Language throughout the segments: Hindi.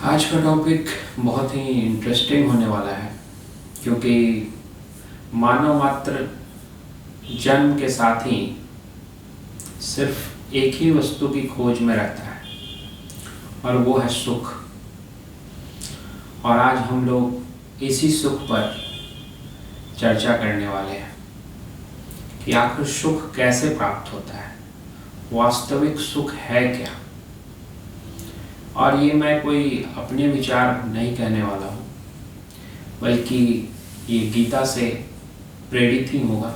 आज का टॉपिक बहुत ही इंटरेस्टिंग होने वाला है क्योंकि मानव मात्र जन्म के साथ ही सिर्फ एक ही वस्तु की खोज में रहता है और वो है सुख। और आज हम लोग इसी सुख पर चर्चा करने वाले हैं कि आखिर सुख कैसे प्राप्त होता है, वास्तविक सुख है क्या। और ये मैं कोई अपने विचार नहीं कहने वाला हूँ, बल्कि ये गीता से प्रेरित ही होगा।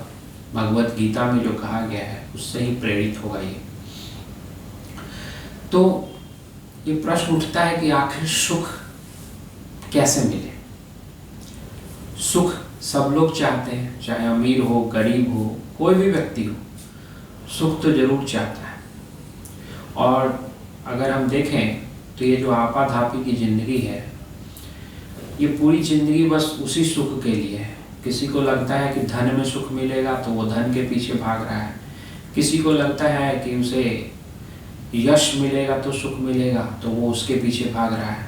भगवत गीता में जो कहा गया है उससे ही प्रेरित होगा ये। तो ये प्रश्न उठता है कि आखिर सुख कैसे मिले। सुख सब लोग चाहते हैं, चाहे अमीर हो, गरीब हो, कोई भी व्यक्ति हो, सुख तो जरूर चाहता है। और अगर हम देखें तो ये जो आपाधापी की ज़िंदगी है, ये पूरी ज़िंदगी बस उसी सुख के लिए है। किसी को लगता है कि धन में सुख मिलेगा तो वो धन के पीछे भाग रहा है, किसी को लगता है कि उसे यश मिलेगा तो सुख मिलेगा तो वो उसके पीछे भाग रहा है।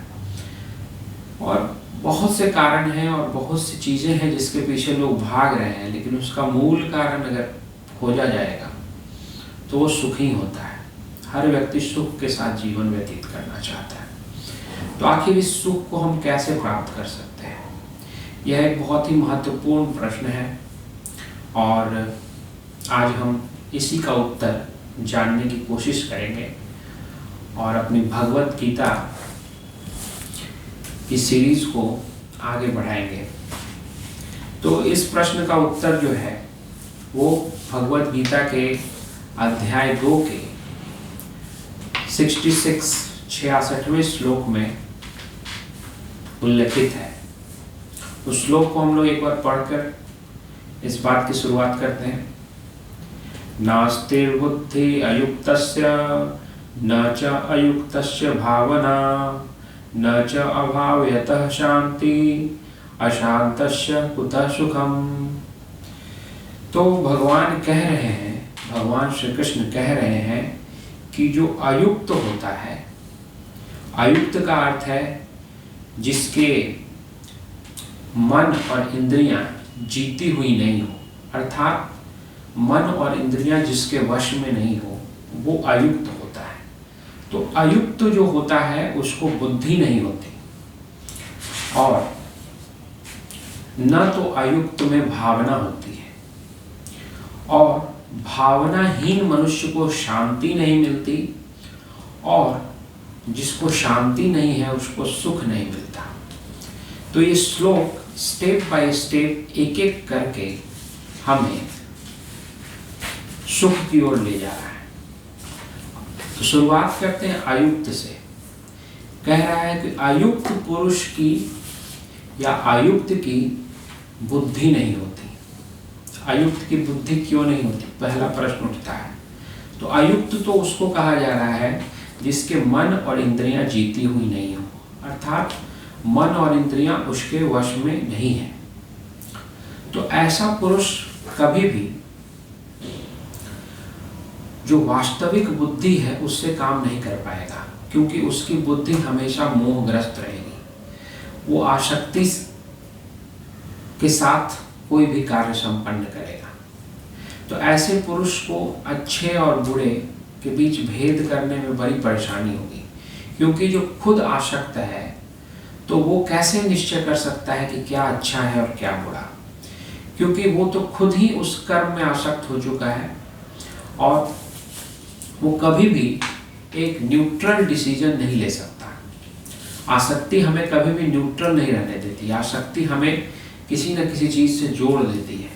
और बहुत से कारण हैं और बहुत सी चीज़ें हैं जिसके पीछे लोग भाग रहे हैं, लेकिन उसका मूल कारण अगर खोजा जाएगा तो वो सुख ही होता है। हर व्यक्ति सुख के साथ जीवन व्यतीत करना चाहता है। तो आखिर इस सुख को हम कैसे प्राप्त कर सकते हैं, यह एक बहुत ही महत्वपूर्ण प्रश्न है और आज हम इसी का उत्तर जानने की कोशिश करेंगे और अपनी भगवत गीता की सीरीज को आगे बढ़ाएंगे। तो इस प्रश्न का उत्तर जो है वो भगवत गीता के अध्याय 2 के 66वें श्लोक में उल्लेखित है। उस श्लोक को हम लोग एक बार पढ़कर इस बात की शुरुआत करते हैं। नास्तिर्बुद्धि अयुक्तस्य न च अयुक्तस्य भावना न च अभावयतः शांति अशांतस्य कुतः सुखम। तो भगवान कह रहे हैं, भगवान श्री कृष्ण कह रहे हैं कि जो अयुक्त होता है, अयुक्त का अर्थ है जिसके मन और इंद्रियां जीती हुई नहीं हो, अर्थात मन और इंद्रियां जिसके वश में नहीं हो, वो अयुक्त होता है। तो अयुक्त जो होता है उसको बुद्धि नहीं होती, और न तो अयुक्त में भावना होती है, और भावनाहीन मनुष्य को शांति नहीं मिलती, और जिसको शांति नहीं है उसको सुख नहीं मिलता। तो ये श्लोक स्टेप बाय स्टेप एक एक करके हमें सुख की ओर ले जा रहा है। तो शुरुआत करते हैं अयुक्त से। कह रहा है कि अयुक्त पुरुष की या अयुक्त की बुद्धि नहीं होती। अयुक्त की बुद्धि क्यों नहीं होती, पहला प्रश्न उठता है। तो अयुक्त तो उसको कहा जा रहा है जिसके मन और इंद्रियां जीती हुई नहीं हो, अर्थात मन और इंद्रियां उसके वश में नहीं है। तो ऐसा पुरुष कभी भी जो वास्तविक बुद्धि है उससे काम नहीं कर पाएगा, क्योंकि उसकी बुद्धि हमेशा मोहग्रस्त रहेगी। वो आसक्ति के साथ कोई भी कार्य संपन्न करेगा। तो ऐसे पुरुष को अच्छे और बुरे के बीच भेद करने में बड़ी परेशानी होगी, क्योंकि जो खुद आसक्त है तो वो कैसे निश्चय कर सकता है कि क्या अच्छा है और क्या बुरा, क्योंकि वो तो खुद ही उस कर्म में आसक्त हो चुका है और वो कभी भी एक न्यूट्रल डिसीजन नहीं ले सकता। आसक्ति हमें कभी भी न्यूट्रल नहीं रहने देती, आसक्ति हमें किसी न किसी चीज़ से जोड़ देती है।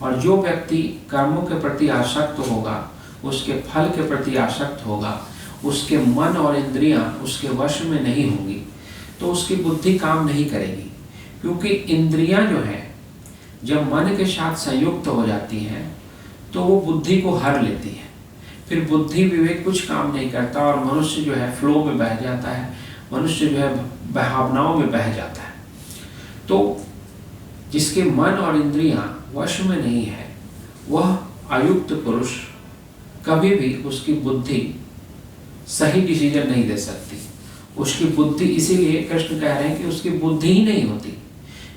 और जो व्यक्ति कर्मों के प्रति आसक्त होगा, उसके फल के प्रति आसक्त होगा, उसके मन और इंद्रियां उसके वश में नहीं होंगी, तो उसकी बुद्धि काम नहीं करेगी। क्योंकि इंद्रियां जो हैं जब मन के साथ संयुक्त हो जाती हैं तो वो बुद्धि को हर लेती है। फिर बुद्धि विवेक कुछ काम नहीं करता और मनुष्य जो है फ्लो में बह जाता है, मनुष्य जो है भावनाओं में बह जाता है। तो जिसके मन और इंद्रियां वश में नहीं है, वह अयुक्त पुरुष कभी भी उसकी बुद्धि सही डिसीजन नहीं दे सकती। उसकी बुद्धि, इसीलिए कृष्ण कह रहे हैं कि उसकी बुद्धि ही नहीं होती,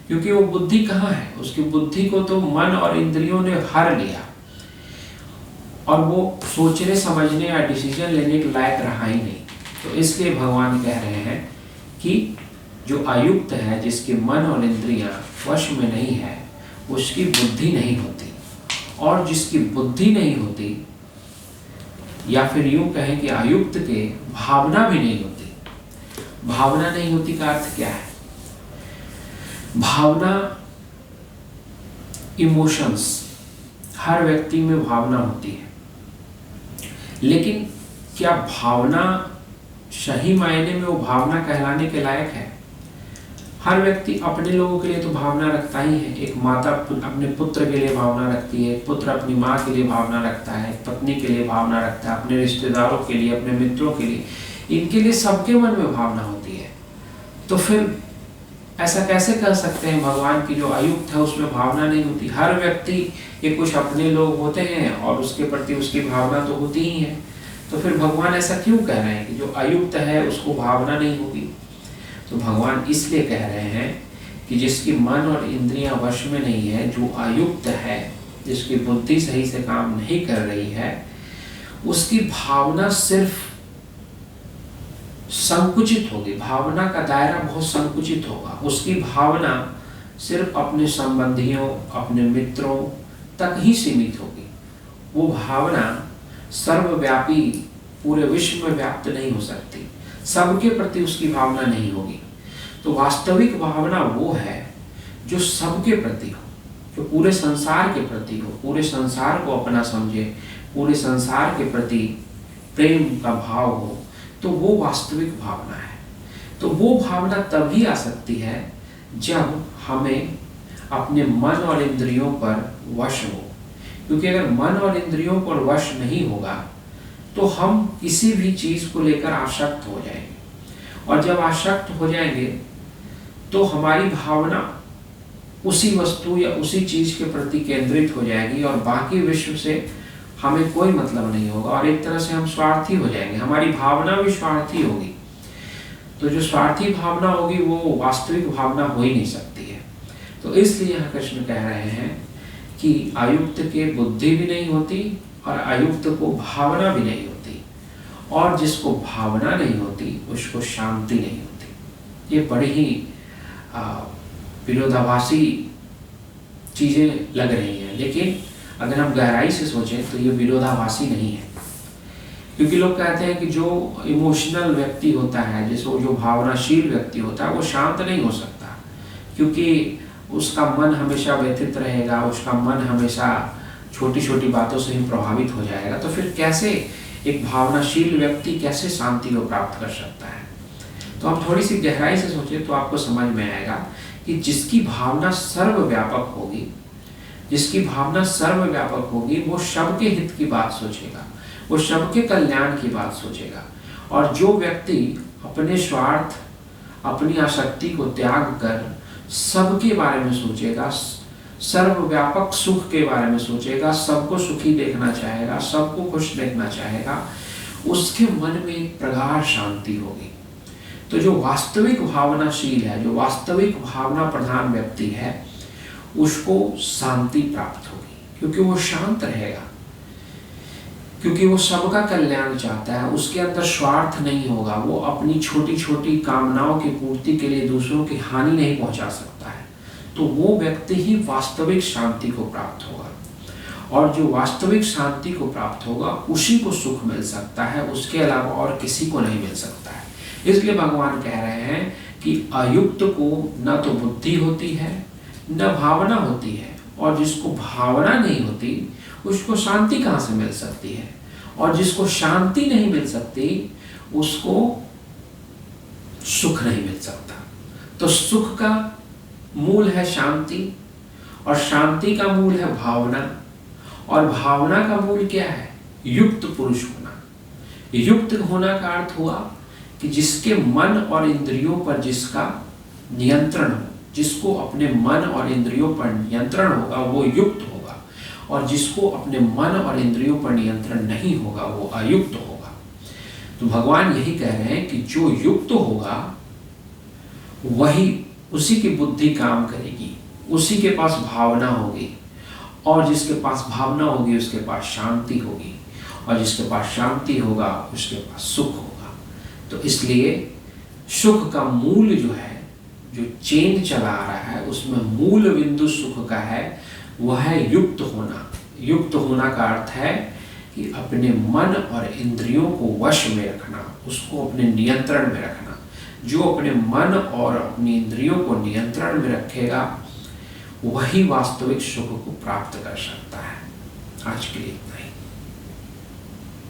क्योंकि वो बुद्धि कहाँ है, उसकी बुद्धि को तो मन और इंद्रियों ने हर लिया और वो सोचने समझने या डिसीजन लेने के लायक रहा ही नहीं। तो इसलिए भगवान कह रहे हैं कि जो अयुक्त है, जिसके मन और इंद्रियां वश में नहीं है, उसकी बुद्धि नहीं होती। और जिसकी बुद्धि नहीं होती, या फिर यूं कहें कि अयुक्त के भावना भी नहीं होती। भावना नहीं होती का अर्थ क्या है? भावना, इमोशंस, हर व्यक्ति में भावना होती है, लेकिन क्या भावना सही मायने में वो भावना कहलाने के लायक है? हर व्यक्ति अपने लोगों के लिए तो भावना रखता ही है। एक माता अपने पुत्र के लिए भावना रखती है, पुत्र अपनी माँ के लिए भावना रखता है, पत्नी के लिए भावना रखता है, अपने रिश्तेदारों के लिए, अपने मित्रों के लिए, इनके लिए सबके मन में भावना होती है। तो फिर ऐसा कैसे कह सकते हैं भगवान की जो अयुक्त है उसमें भावना नहीं होती? हर व्यक्ति के कुछ अपने लोग होते हैं और उसके प्रति उसकी भावना तो होती ही है। तो फिर भगवान ऐसा क्यों कह रहे हैं कि जो अयुक्त है उसको भावना नहीं होगी? तो भगवान इसलिए कह रहे हैं कि जिसकी मन और इंद्रियां वश में नहीं है, जो अयुक्त है, जिसकी बुद्धि सही से काम नहीं कर रही है, उसकी भावना सिर्फ संकुचित होगी। भावना का दायरा बहुत संकुचित होगा। उसकी भावना सिर्फ अपने संबंधियों, अपने मित्रों तक ही सीमित होगी। वो भावना सर्वव्यापी पूरे विश्व में व्याप्त नहीं हो सकती। सबके प्रति उसकी भावना नहीं होगी। तो वास्तविक भावना वो है जो सबके प्रति हो, जो पूरे संसार के प्रति हो, पूरे संसार को अपना समझे, पूरे संसार के प्रति प्रेम का भाव हो, तो वो वास्तविक भावना है। तो वो भावना तभी आ सकती है जब हमें अपने मन और इंद्रियों पर वश हो। क्योंकि अगर मन और इंद्रियों पर वश नहीं होगा तो हम किसी भी चीज को लेकर आसक्त हो जाएंगे, और जब आसक्त हो जाएंगे तो हमारी भावना उसी वस्तु या उसी चीज के प्रति केंद्रित हो जाएगी और बाकी विश्व से हमें कोई मतलब नहीं होगा, और एक तरह से हम स्वार्थी हो जाएंगे। हमारी भावना भी स्वार्थी होगी। तो जो स्वार्थी भावना होगी वो वास्तविक भावना हो ही नहीं सकती है। तो इसलिए यहाँ कृष्ण कह रहे हैं कि अयुक्त के बुद्धि भी नहीं होती और अयुक्त को भावना भी नहीं होती, और जिसको भावना नहीं होती उसको शांति नहीं होती। ये बड़ी ही विरोधाभासी चीजें लग रही हैं, लेकिन अगर हम गहराई से सोचें तो ये विरोधाभासी नहीं है। क्योंकि लोग कहते हैं कि जो इमोशनल व्यक्ति होता है, जिसको जो भावनाशील व्यक्ति होता है, वो शांत नहीं हो सकता, क्योंकि उसका मन हमेशा व्यथित रहेगा, उसका मन हमेशा छोटी छोटी बातों से ही प्रभावित हो जाएगा। तो फिर कैसे एक भावनाशील व्यक्ति कैसे शांति को प्राप्त कर सकता है? तो हम थोड़ी सी गहराई से सोचें तो आपको समझ में आएगा कि जिसकी भावना सर्वव्यापक होगी, जिसकी भावना सर्वव्यापक होगी, वो सबके हित की बात सोचेगा, वो सबके कल्याण की बात सोचेगा। और जो व्यक्ति अपने स्वार्थ, अपनी आसक्ति को त्याग कर सबके बारे में सोचेगा, सर्वव्यापक सुख के बारे में सोचेगा, सबको सुखी देखना चाहेगा, सबको खुश देखना चाहेगा, उसके मन में एक प्रगाढ़ शांति होगी। तो जो वास्तविक भावनाशील है, जो वास्तविक भावना प्रधान व्यक्ति है, उसको शांति प्राप्त होगी, क्योंकि वो शांत रहेगा, क्योंकि वो सबका कल्याण चाहता है। उसके अंदर स्वार्थ नहीं होगा। वो अपनी छोटी छोटी कामनाओं की पूर्ति के लिए दूसरों की हानि नहीं पहुंचा सकता है। तो वो व्यक्ति ही वास्तविक शांति को प्राप्त होगा, और जो वास्तविक शांति को प्राप्त होगा उसी को सुख मिल सकता है, उसके अलावा और किसी को नहीं मिल सकता है। इसलिए भगवान कह रहे हैं कि अयुक्त को न तो बुद्धि होती है, न भावना होती है, और जिसको भावना नहीं होती उसको शांति कहाँ से मिल सकती है? और जिसको शांति नहीं मिल सकती उसको सुख नहीं मिल सकता। तो सुख का मूल है शांति, और शांति का मूल है भावना, और भावना का मूल क्या है? युक्त पुरुष होना। युक्त होना का अर्थ हुआ कि जिसके मन और इंद्रियों पर जिसका नियंत्रण हो, जिसको अपने मन और इंद्रियों पर नियंत्रण होगा वो युक्त होगा, और जिसको अपने मन और इंद्रियों पर नियंत्रण नहीं होगा वो अयुक्त होगा। तो भगवान यही कह रहे हैं कि जो युक्त होगा वही, उसी की बुद्धि काम करेगी, उसी के पास भावना होगी, और जिसके पास भावना होगी उसके पास शांति होगी, और जिसके पास शांति होगा उसके पास सुख होगा। तो इसलिए सुख का मूल जो है, जो चेन चला आ रहा है, उसमें मूल बिंदु सुख का है, वह है युक्त होना। युक्त होना का अर्थ है कि अपने मन और इंद्रियों को वश में रखना, उसको अपने नियंत्रण में रखना। जो अपने मन और अपनी इंद्रियों को नियंत्रण में रखेगा वही वास्तविक सुख को प्राप्त कर सकता है। आज के लिए